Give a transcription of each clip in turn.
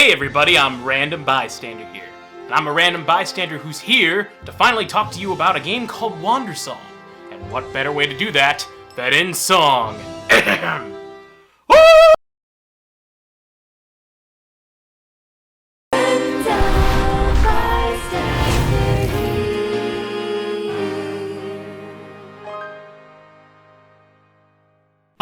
Hey everybody, I'm Random Bystander here. And I'm a random bystander who's here to finally talk to you about a game called Wandersong. And what better way to do that than in song?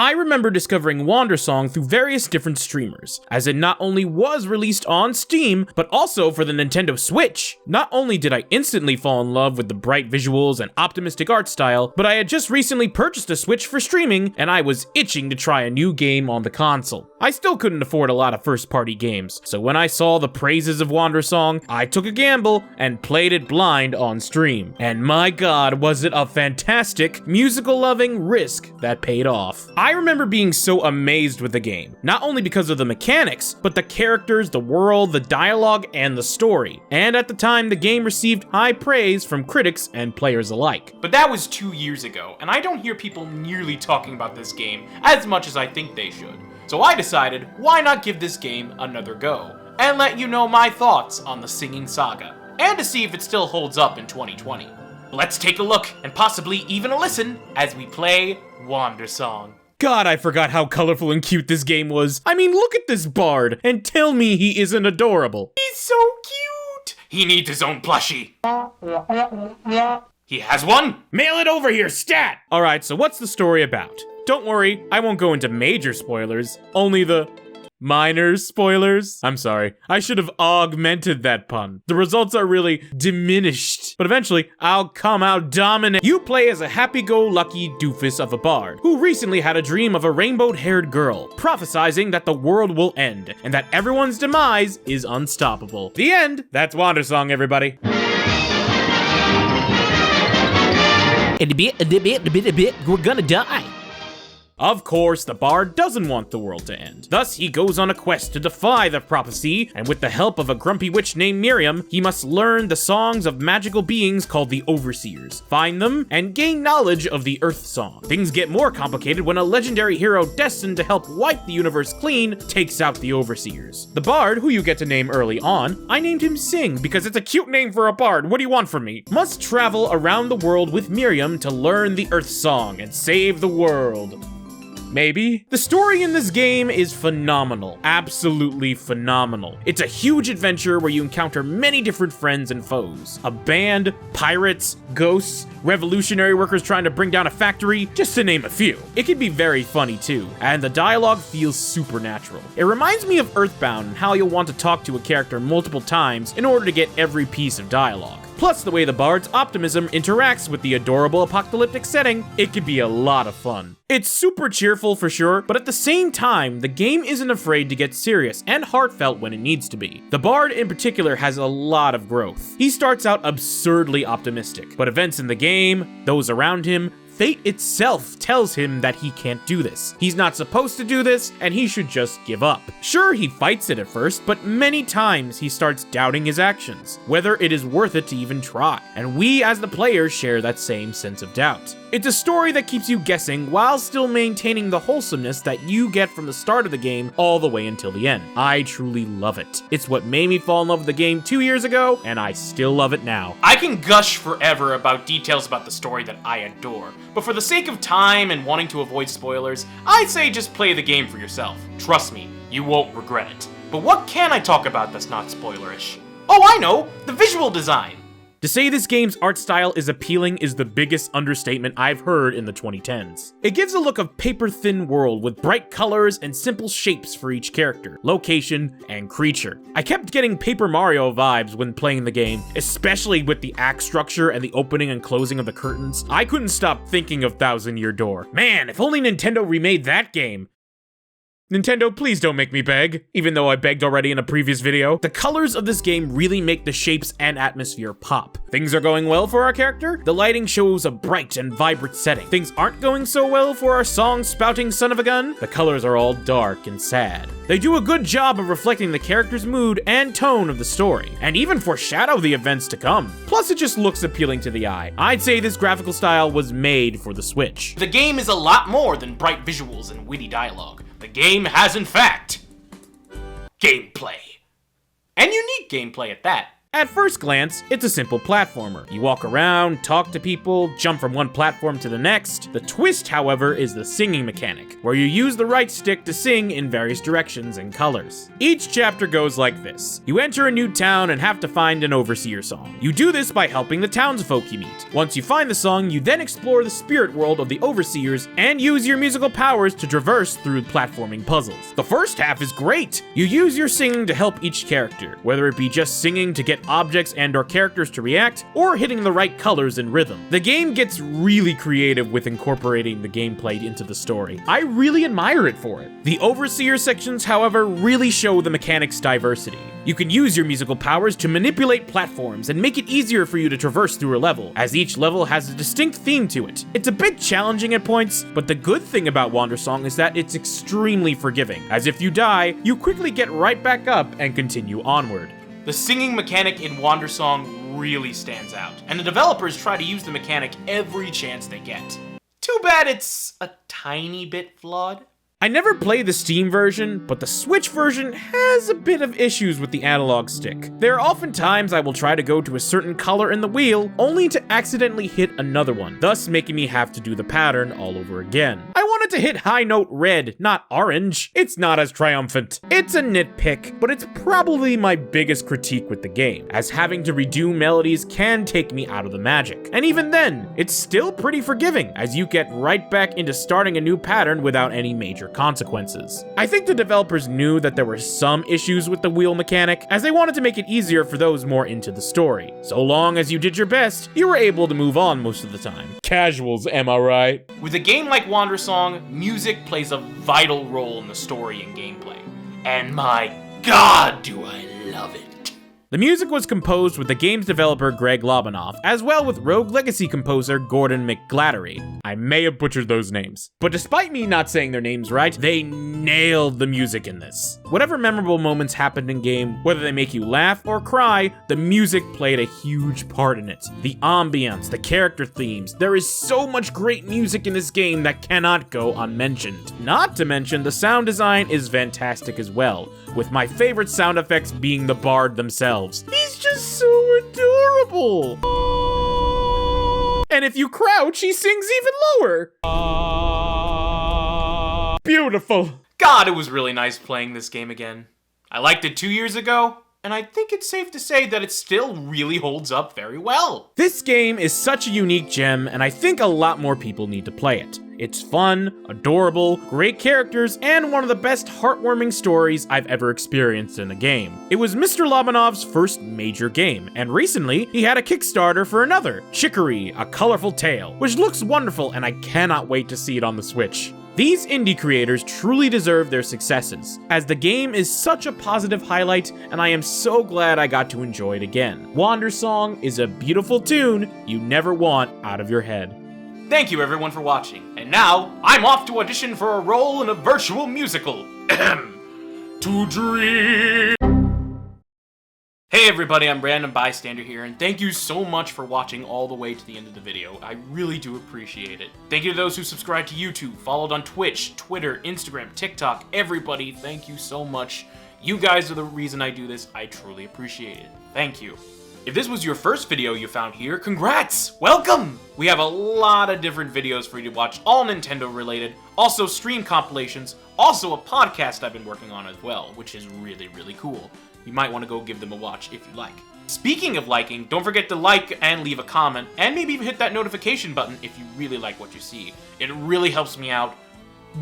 I remember discovering Wandersong through various different streamers, as it not only was released on Steam, but also for the Nintendo Switch. Not only did I instantly fall in love with the bright visuals and optimistic art style, but I had just recently purchased a Switch for streaming, and I was itching to try a new game on the console. I still couldn't afford a lot of first-party games, so when I saw the praises of Wandersong, I took a gamble and played it blind on stream. And my god, was it a fantastic, musical-loving risk that paid off. I remember being so amazed with the game, not only because of the mechanics, but the characters, the world, the dialogue, and the story. And at the time, the game received high praise from critics and players alike. But that was 2 years ago, and I don't hear people nearly talking about this game as much as I think they should. So I decided, why not give this game another go, and let you know my thoughts on the Singing Saga, and to see if it still holds up in 2020. Let's take a look, and possibly even a listen, as we play Wandersong. God, I forgot how colorful and cute this game was. I mean, look at this bard, and tell me he isn't adorable. He's so cute! He needs his own plushie. He has one? Mail it over here, stat! Alright, so what's the story about? Don't worry, I won't go into major spoilers, only the minor spoilers. I'm sorry, I should have augmented that pun. The results are really diminished, but eventually I'll come out dominant. You play as a happy-go-lucky doofus of a bard who recently had a dream of a rainbow-haired girl, prophesizing that the world will end and that everyone's demise is unstoppable. The end. That's Wandersong, everybody. In a bit, we're gonna die. Of course, the bard doesn't want the world to end. Thus, he goes on a quest to defy the prophecy, and with the help of a grumpy witch named Miriam, he must learn the songs of magical beings called the Overseers, find them, and gain knowledge of the Earth Song. Things get more complicated when a legendary hero destined to help wipe the universe clean takes out the Overseers. The bard, who you get to name early on, I named him Sing because it's a cute name for a bard. What do you want from me? Must travel around the world with Miriam to learn the Earth Song and save the world. Maybe? The story in this game is phenomenal. Absolutely phenomenal. It's a huge adventure where you encounter many different friends and foes. A band, pirates, ghosts, revolutionary workers trying to bring down a factory, just to name a few. It can be very funny too, and the dialogue feels supernatural. It reminds me of Earthbound and how you'll want to talk to a character multiple times in order to get every piece of dialogue. Plus the way the bard's optimism interacts with the adorable apocalyptic setting, it can be a lot of fun. It's super cheerful for sure, but at the same time, the game isn't afraid to get serious and heartfelt when it needs to be. The bard in particular has a lot of growth. He starts out absurdly optimistic, but events in the game, those around him, fate itself tells him that he can't do this. He's not supposed to do this, and he should just give up. Sure, he fights it at first, but many times he starts doubting his actions, whether it is worth it to even try. And we as the players share that same sense of doubt. It's a story that keeps you guessing while still maintaining the wholesomeness that you get from the start of the game all the way until the end. I truly love it. It's what made me fall in love with the game 2 years ago, and I still love it now. I can gush forever about details about the story that I adore, but for the sake of time and wanting to avoid spoilers, I'd say just play the game for yourself. Trust me, you won't regret it. But what can I talk about that's not spoilerish? Oh, I know! The visual design! To say this game's art style is appealing is the biggest understatement I've heard in the 2010s. It gives a look of paper-thin world with bright colors and simple shapes for each character, location, and creature. I kept getting Paper Mario vibes when playing the game, especially with the act structure and the opening and closing of the curtains. I couldn't stop thinking of Thousand Year Door. Man, if only Nintendo remade that game. Nintendo, please don't make me beg, even though I begged already in a previous video. The colors of this game really make the shapes and atmosphere pop. Things are going well for our character. The lighting shows a bright and vibrant setting. Things aren't going so well for our song-spouting son of a gun. The colors are all dark and sad. They do a good job of reflecting the character's mood and tone of the story, and even foreshadow the events to come. Plus, it just looks appealing to the eye. I'd say this graphical style was made for the Switch. The game is a lot more than bright visuals and witty dialogue. The game has, in fact, gameplay. and unique gameplay at that. At first glance, it's a simple platformer. You walk around, talk to people, jump from one platform to the next. The twist, however, is the singing mechanic, where you use the right stick to sing in various directions and colors. Each chapter goes like this. You enter a new town and have to find an overseer song. You do this by helping the townsfolk you meet. Once you find the song, you then explore the spirit world of the overseers and use your musical powers to traverse through platforming puzzles. The first half is great. You use your singing to help each character, whether it be just singing to get objects and or characters to react, or hitting the right colors and rhythm. The game gets really creative with incorporating the gameplay into the story. I really admire it for it. The Overseer sections, however, really show the mechanics' diversity. You can use your musical powers to manipulate platforms and make it easier for you to traverse through a level, as each level has a distinct theme to it. It's a bit challenging at points, but the good thing about Wandersong is that it's extremely forgiving, as if you die, you quickly get right back up and continue onward. The singing mechanic in Wandersong really stands out, and the developers try to use the mechanic every chance they get. Too bad it's a tiny bit flawed. I never played the Steam version, but the Switch version has a bit of issues with the analog stick. There are often times I will try to go to a certain color in the wheel, only to accidentally hit another one, thus making me have to do the pattern all over again. I wanted to hit high note red, not orange. It's not as triumphant. It's a nitpick, but it's probably my biggest critique with the game, as having to redo melodies can take me out of the magic. And even then, it's still pretty forgiving, as you get right back into starting a new pattern without any major consequences. I think the developers knew that there were some issues with the wheel mechanic, as they wanted to make it easier for those more into the story. So long as you did your best, you were able to move on most of the time. Casuals, am I right? With a game like Wandersong, music plays a vital role in the story and gameplay. And my God, do I love it. The music was composed with the game's developer Greg Lobanoff, as well with Rogue Legacy composer Gordon McGlattery. I may have butchered those names, but despite me not saying their names right, they nailed the music in this. Whatever memorable moments happened in game, whether they make you laugh or cry, the music played a huge part in it. The ambience, the character themes, there is so much great music in this game that cannot go unmentioned. Not to mention, the sound design is fantastic as well, with my favorite sound effects being the bard themselves. He's just so adorable! And if you crouch, he sings even lower! Beautiful! God, it was really nice playing this game again. I liked it 2 years ago, and I think it's safe to say that it still really holds up very well. This game is such a unique gem, and I think a lot more people need to play it. It's fun, adorable, great characters, and one of the best heartwarming stories I've ever experienced in a game. It was Mr. Lobanoff's first major game, and recently, he had a Kickstarter for another, Chicory, A Colorful Tale, which looks wonderful and I cannot wait to see it on the Switch. These indie creators truly deserve their successes, as the game is such a positive highlight, and I am so glad I got to enjoy it again. Wandersong is a beautiful tune you never want out of your head. Thank you everyone for watching, and now I'm off to audition for a role in a virtual musical. To dream. Hey everybody, I'm RandomBystanderHere, and thank you so much for watching all the way to the end of the video. I really do appreciate it. Thank you to those who subscribe to YouTube, followed on Twitch, Twitter, Instagram, TikTok, everybody, thank you so much. You guys are the reason I do this. I truly appreciate it. Thank you. If this was your first video you found here, congrats! Welcome! We have a lot of different videos for you to watch, all Nintendo related, also stream compilations, also a podcast I've been working on as well, which is really, really cool. You might want to go give them a watch if you like. Speaking of liking, don't forget to like and leave a comment, and maybe even hit that notification button if you really like what you see. It really helps me out.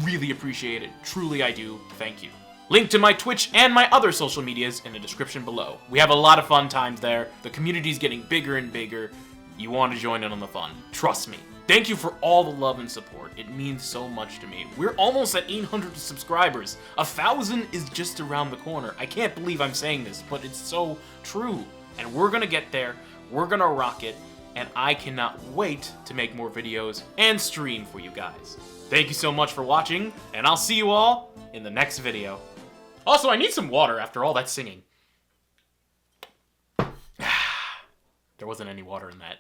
Really appreciate it. Truly I do. Thank you. Link to my Twitch and my other social medias in the description below. We have a lot of fun times there. The community's getting bigger and bigger. You want to join in on the fun. Trust me. Thank you for all the love and support. It means so much to me. We're almost at 800 subscribers. 1,000 is just around the corner. I can't believe I'm saying this, but it's so true. And we're gonna get there. We're gonna rock it. And I cannot wait to make more videos and stream for you guys. Thank you so much for watching, and I'll see you all in the next video. Also, I need some water after all that singing. There wasn't any water in that.